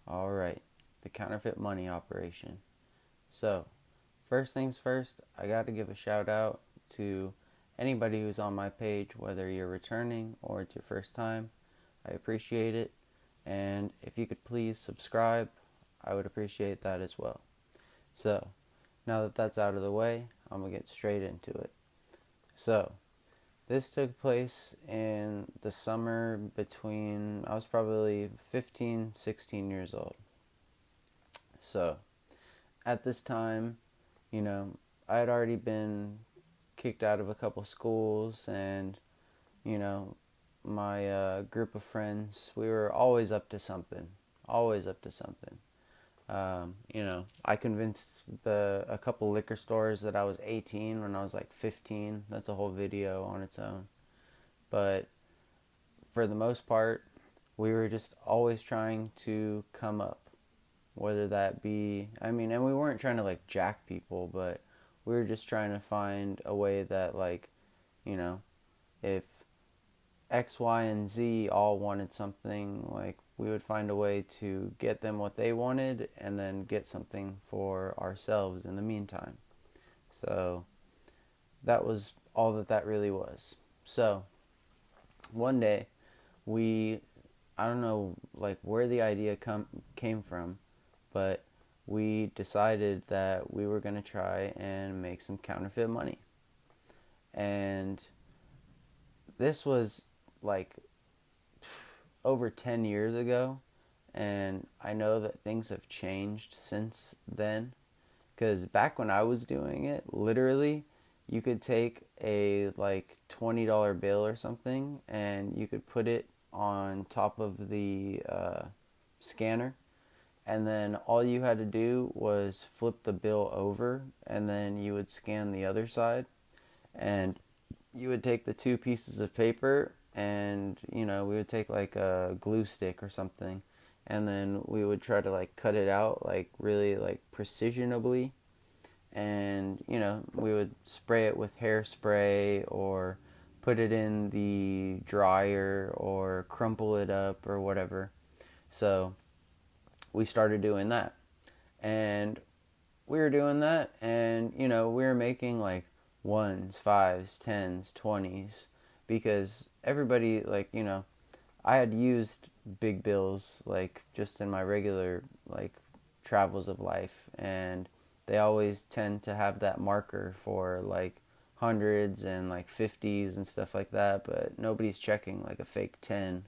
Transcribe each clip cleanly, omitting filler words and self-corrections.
All right, the counterfeit money operation. So, first things first, I got to give a shout out to anybody who's on my page, whether you're returning or it's your first time. I appreciate it. And if you could please subscribe, I would appreciate that as well. So, now that that's out of the way, I'm going to get straight into it. So, this took place in the summer between, I was probably 15, 16 years old. So, at this time, you know, I had already been kicked out of a couple schools, and, you know, my group of friends, we were always up to something. Always up to something. I convinced a couple liquor stores that I was 18 when I was like 15. That's a whole video on its own. But for the most part, we were just always trying to come up. Whether that be, and we weren't trying to like jack people, but we were just trying to find a way that, like, you know, if X, Y, and Z all wanted something, like, we would find a way to get them what they wanted and then get something for ourselves in the meantime. So that was all that really was. So one day, we, I don't know, like, where the idea came from, but we decided that we were going to try and make some counterfeit money. And this was like over 10 years ago, and I know that things have changed since then, because back when I was doing it, literally you could take a like $20 bill or something and you could put it on top of the scanner, and then all you had to do was flip the bill over, and then you would scan the other side, and you would take the two pieces of paper, and we would take like a glue stick or something, and then we would try to like cut it out like really like precisionably, and we would spray it with hairspray or put it in the dryer or crumple it up or whatever. So we started doing that, and we were doing that, and we were making like ones, fives, tens, 20s, because everybody, like, I had used big bills like just in my regular like travels of life, and they always tend to have that marker for like hundreds and like 50s and stuff like that, but nobody's checking like a fake 10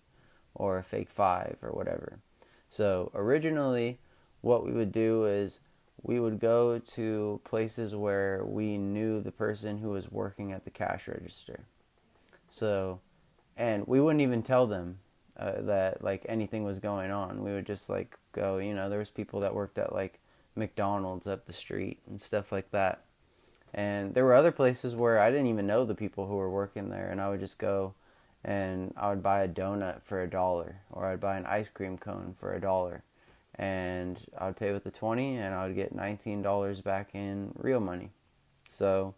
or a fake 5 or whatever. So originally, what we would do is we would go to places where we knew the person who was working at the cash register. So, and we wouldn't even tell them that like anything was going on. We would just like go, there was people that worked at like McDonald's up the street and stuff like that. And there were other places where I didn't even know the people who were working there, and I would just go and I would buy a donut for $1, or I'd buy an ice cream cone for $1, and I would pay with the 20, and I would get $19 back in real money. So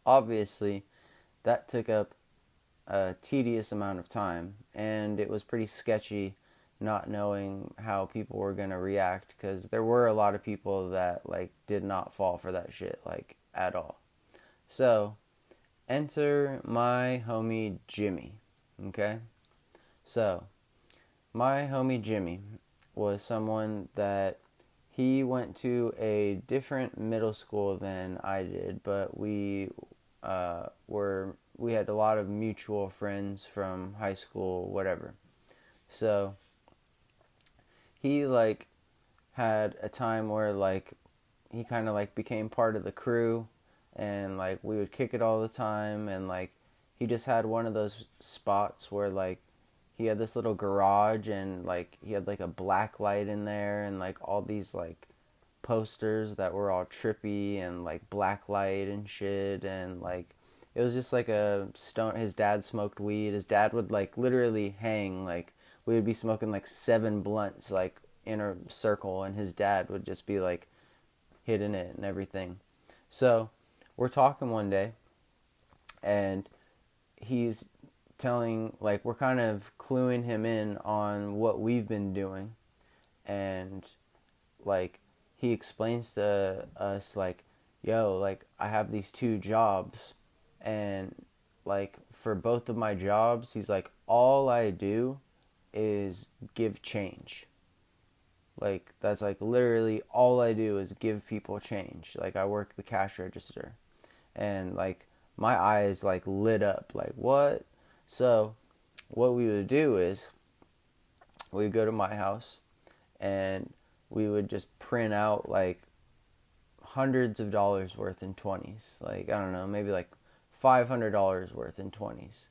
obviously that took up a tedious amount of time, and it was pretty sketchy not knowing how people were going to react, because there were a lot of people that like did not fall for that shit like at all. So enter my homie Jimmy. Okay? So, my homie Jimmy was someone that he went to a different middle school than I did, but we had a lot of mutual friends from high school, whatever. So, he like had a time where like he kind of like became part of the crew, and like we would kick it all the time, and like he just had one of those spots where like he had this little garage, and like he had like a black light in there, and like all these like posters that were all trippy and like black light and shit, and like it was just like a stone. His dad smoked weed. His dad would like literally hang, like we would be smoking like 7 blunts like in a circle, and his dad would just be like hitting it and everything. So we're talking one day, and he's telling, like, we're kind of cluing him in on what we've been doing. and like he explains to us like, yo, like I have these two jobs, and like for both of my jobs, he's like, all I do is give change. Like that's like literally all I do is give people change. Like I work the cash register, and like my eyes like lit up. Like what? So what we would do is we would go to my house, and we would just print out like hundreds of dollars worth in 20s. Like I don't know, maybe like $500 worth in 20s.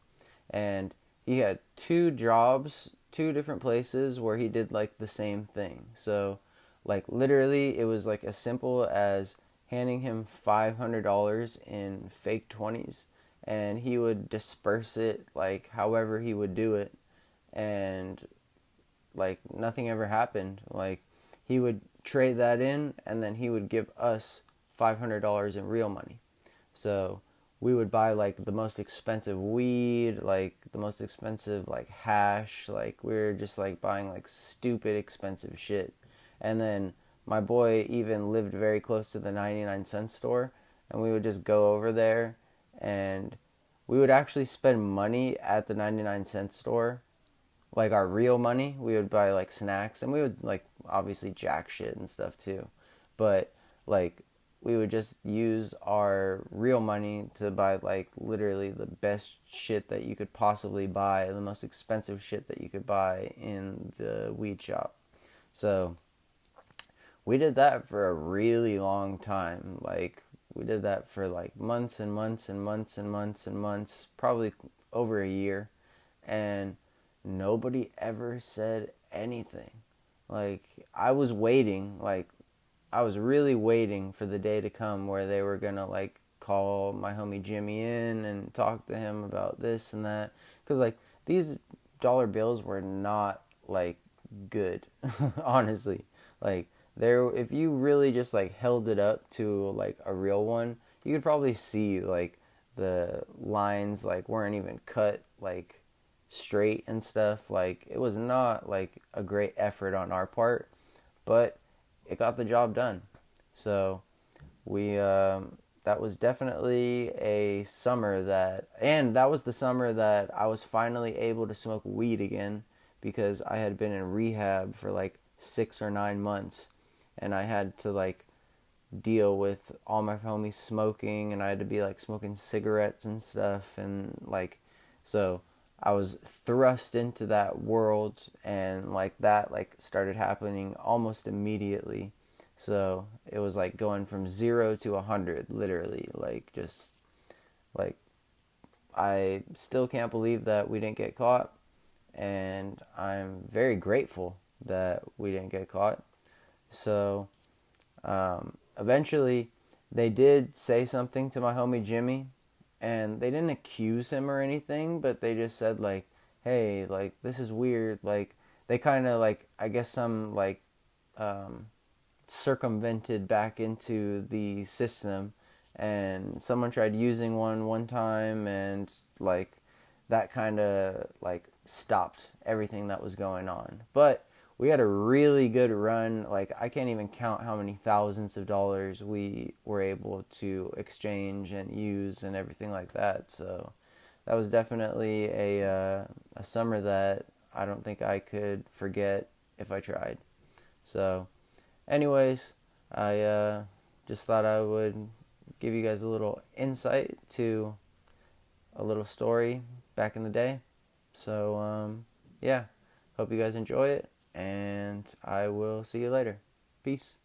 And he had two jobs, two different places where he did like the same thing. So like literally it was like as simple as handing him $500 in fake 20s, and he would disperse it like however he would do it, and like nothing ever happened. Like he would trade that in, and then he would give us $500 in real money. So we would buy like the most expensive weed, like the most expensive like hash, like we were just like buying like stupid expensive shit. And then my boy even lived very close to the 99-cent store, and we would just go over there, and we would actually spend money at the 99-cent store, like our real money. We would buy like snacks, and we would like obviously jack shit and stuff too, but like we would just use our real money to buy like literally the best shit that you could possibly buy, the most expensive shit that you could buy in the weed shop. So we did that for a really long time. Like we did that for like months and months and months and months and months, probably over a year. And nobody ever said anything. Like I was waiting, like I was really waiting for the day to come where they were gonna like call my homie Jimmy in and talk to him about this and that, because like these dollar bills were not like good. Honestly, like there, if you really just like held it up to like a real one, you could probably see like the lines like weren't even cut like straight and stuff. Like it was not like a great effort on our part, but it got the job done. So we that was definitely a summer that, and that was the summer that I was finally able to smoke weed again, because I had been in rehab for like 6 or 9 months, and I had to like deal with all my homies smoking, and I had to be like smoking cigarettes and stuff, and like so I was thrust into that world, and like that like started happening almost immediately. So it was like going from 0 to 100, literally, like just like I still can't believe that we didn't get caught, and I'm very grateful that we didn't get caught. So eventually they did say something to my homie Jimmy, and they didn't accuse him or anything, but they just said like, hey, like this is weird. Like they kind of like, I guess some like circumvented back into the system, and someone tried using one time, and like that kind of like stopped everything that was going on. But we had a really good run. Like I can't even count how many thousands of dollars we were able to exchange and use and everything like that. So that was definitely a summer that I don't think I could forget if I tried. So anyways, I just thought I would give you guys a little insight to a little story back in the day. So yeah, hope you guys enjoy it, and I will see you later. Peace.